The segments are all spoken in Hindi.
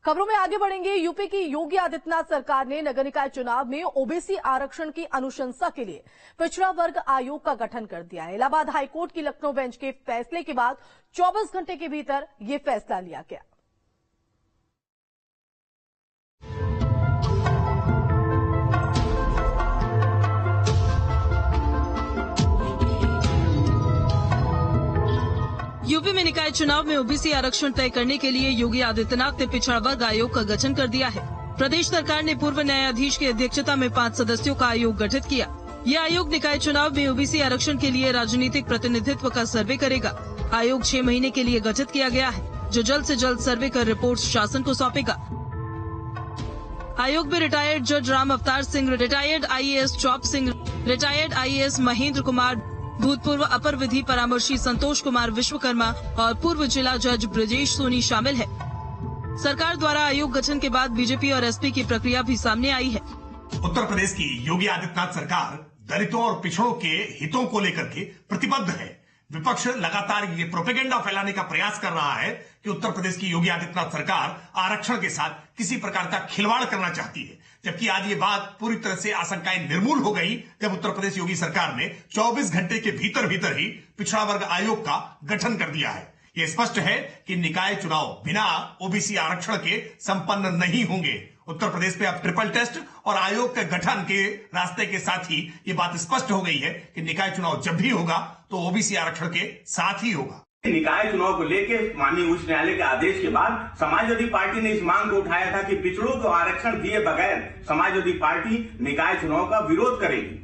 खबरों में आगे बढ़ेंगे। यूपी की योगी आदित्यनाथ सरकार ने नगर निकाय चुनाव में ओबीसी आरक्षण की अनुशंसा के लिए पिछड़ा वर्ग आयोग का गठन कर दिया है। इलाहाबाद हाईकोर्ट की लखनऊ बेंच के फैसले के बाद 24 घंटे के भीतर यह फैसला लिया गया। यूपी में निकाय चुनाव में ओबीसी आरक्षण तय करने के लिए योगी आदित्यनाथ ने पिछड़ा वर्ग आयोग का गठन कर दिया है। प्रदेश सरकार ने पूर्व न्यायाधीश की अध्यक्षता में 5 सदस्यों का आयोग गठित किया। यह आयोग निकाय चुनाव में ओबीसी आरक्षण के लिए राजनीतिक प्रतिनिधित्व का सर्वे करेगा। आयोग 6 महीने के लिए गठित किया गया है, जो जल्द से जल्द सर्वे कर रिपोर्ट शासन को सौंपेगा। आयोग में रिटायर्ड जज राम अवतार सिंह, रिटायर्ड आईएएस चौप सिंह, रिटायर्ड आईएएस महेंद्र कुमार, भूतपूर्व अपर विधि परामर्शी संतोष कुमार विश्वकर्मा और पूर्व जिला जज ब्रजेश सोनी शामिल है। सरकार द्वारा आयोग गठन के बाद बीजेपी और एसपी की प्रक्रिया भी सामने आई है। उत्तर प्रदेश की योगी आदित्यनाथ सरकार दलितों और पिछड़ों के हितों को लेकर के प्रतिबद्ध है। विपक्ष लगातार ये प्रोपेगेंडा फैलाने का प्रयास कर रहा है कि उत्तर प्रदेश की योगी आदित्यनाथ सरकार आरक्षण के साथ किसी प्रकार का खिलवाड़ करना चाहती है, जबकि आज ये बात पूरी तरह से आशंकाएं निर्मूल हो गई जब उत्तर प्रदेश योगी सरकार ने 24 घंटे के भीतर ही पिछड़ा वर्ग आयोग का गठन कर दिया है। ये स्पष्ट है कि निकाय चुनाव बिना ओबीसी आरक्षण के संपन्न नहीं होंगे। उत्तर प्रदेश पे अब ट्रिपल टेस्ट और आयोग के गठन के रास्ते के साथ ही ये बात स्पष्ट हो गई है कि निकाय चुनाव जब भी होगा तो ओबीसी आरक्षण के साथ ही होगा। निकाय चुनाव को लेकर माननीय उच्च न्यायालय के आदेश के बाद समाजवादी पार्टी ने इस मांग को उठाया था कि पिछड़ों को आरक्षण दिए बगैर समाजवादी पार्टी निकाय चुनाव का विरोध करेगी।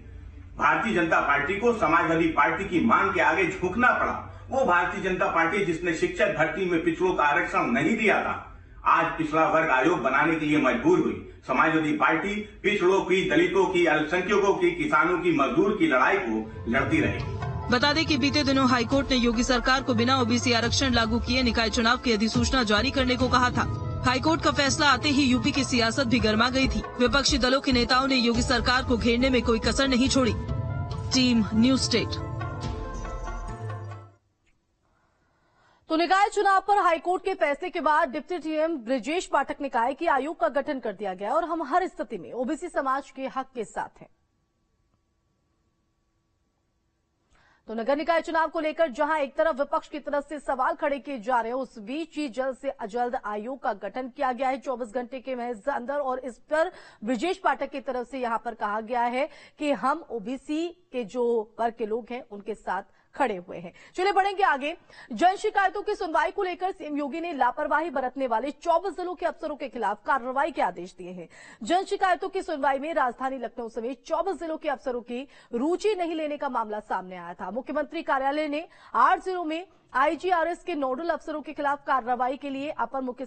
भारतीय जनता पार्टी को समाजवादी पार्टी की मांग के आगे झुकना पड़ा। वो भारतीय जनता पार्टी जिसने शिक्षक भर्ती में पिछड़ों का आरक्षण नहीं दिया था, आज पिछड़ा वर्ग आयोग बनाने के लिए मजबूर हुई। समाजवादी पार्टी पिछड़ों की, दलितों की, अल्पसंख्यकों की, किसानों की, मजदूर की लड़ाई को लड़ती रहेगी। बता दें कि बीते दिनों हाईकोर्ट ने योगी सरकार को बिना ओबीसी आरक्षण लागू किए निकाय चुनाव की अधिसूचना जारी करने को कहा था। हाईकोर्ट का फैसला आते ही यूपी की सियासत भी गर्मा गई थी। विपक्षी दलों के नेताओं ने योगी सरकार को घेरने में कोई कसर नहीं छोड़ी। Team news state. तो निकाय चुनाव पर हाईकोर्ट के फैसले के बाद डिप्टी डीएम ब्रजेश पाठक ने कहा है कि आयोग का गठन कर दिया गया और हम हर स्थिति में ओबीसी समाज के हक के साथ हैं। तो नगर निकाय चुनाव को लेकर जहां एक तरफ विपक्ष की तरफ से सवाल खड़े किए जा रहे हैं, उस बीच ही जल्द से जल्द आयोग का गठन किया गया है 24 घंटे के महज अंदर। और इस पर ब्रजेश पाठक की तरफ से यहां पर कहा गया है कि हम ओबीसी के जो वर्ग के लोग हैं उनके साथ खड़े हुए हैं। चलिए बढ़ेंगे आगे। जन शिकायतों की सुनवाई को लेकर सीएम योगी ने लापरवाही बरतने वाले 24 जिलों के अफसरों के खिलाफ कार्रवाई के आदेश दिए हैं। जन शिकायतों की सुनवाई में राजधानी लखनऊ समेत 24 जिलों के अफसरों की रुचि नहीं लेने का मामला सामने आया था। मुख्यमंत्री कार्यालय ने 8 जिलों में आईजीआरएस के नोडल अफसरों के खिलाफ कार्रवाई के लिए अपर मुख्य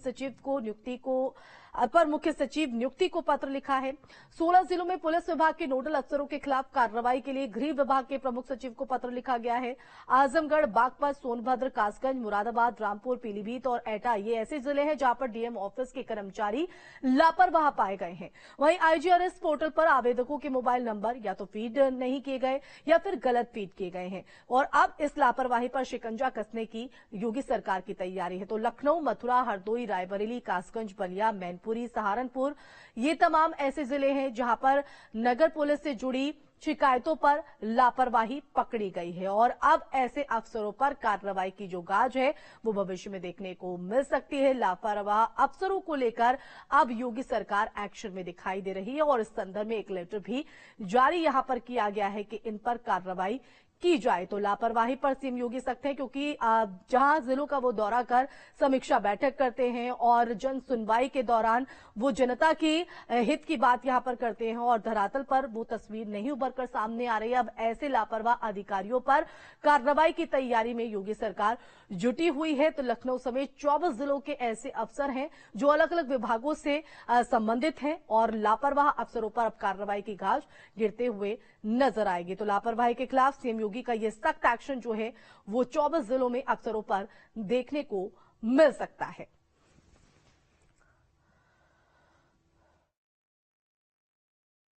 सचिव नियुक्ति को पत्र लिखा है। 16 जिलों में पुलिस विभाग के नोडल अफसरों के खिलाफ कार्रवाई के लिए गृह विभाग के प्रमुख सचिव को पत्र लिखा गया है। आजमगढ़, बागपत, सोनभद्र, कासगंज, मुरादाबाद, रामपुर, पीलीभीत और एटा ये ऐसे जिले हैं जहां पर डीएम ऑफिस के कर्मचारी लापरवाह पाए गए हैं। वहीं आईजीआरएस पोर्टल पर आवेदकों के मोबाइल नंबर या तो फीड नहीं किए गए या फिर गलत फीड किए गए हैं और अब इस लापरवाही पर शिकंजा कसने की योगी सरकार की तैयारी है। तो लखनऊ, मथुरा, हरदोई, रायबरेली, कासगंज, बलिया, मैनपुरी, सहारनपुर ये तमाम ऐसे जिले हैं जहां पर नगर पुलिस से जुड़ी शिकायतों पर लापरवाही पकड़ी गई है और अब ऐसे अफसरों पर कार्रवाई की जो गाज है वो भविष्य में देखने को मिल सकती है। लापरवाह अफसरों को लेकर अब योगी सरकार एक्शन में दिखाई दे रही है और इस संदर्भ में एक लेटर भी जारी यहां पर किया गया है कि इन पर कार्रवाई की जाए। तो लापरवाही पर सीएम योगी सख्त हैं क्योंकि जहां जिलों का वो दौरा कर समीक्षा बैठक करते हैं और जन सुनवाई के दौरान वो जनता की हित की बात यहां पर करते हैं और धरातल पर वो तस्वीर नहीं उभर कर सामने आ रही है। अब ऐसे लापरवाह अधिकारियों पर कार्रवाई की तैयारी में योगी सरकार जुटी हुई है। तो लखनऊ समेत 24 जिलों के ऐसे अफसर हैं जो अलग अलग विभागों से संबंधित हैं और लापरवाह अफसरों पर अब कार्रवाई की गाज गिरते हुए नजर आएगी। तो लापरवाही के खिलाफ सीएम योगी का यह सख्त एक्शन जो है वो 24 जिलों में अफसरों पर देखने को मिल सकता है।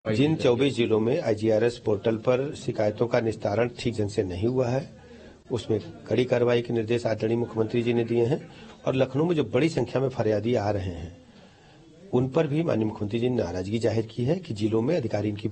जिन 24 जिलों में आईजीआरएस पोर्टल पर शिकायतों का निस्तारण ठीक ढंग से नहीं हुआ है उसमें कड़ी कार्रवाई के निर्देश आदरणीय मुख्यमंत्री जी ने दिए हैं और लखनऊ में जो बड़ी संख्या में फरियादी आ रहे हैं उन पर भी माननीय मुख्यमंत्री जी ने नाराजगी जाहिर की है कि जिलों में अधिकारी इनकी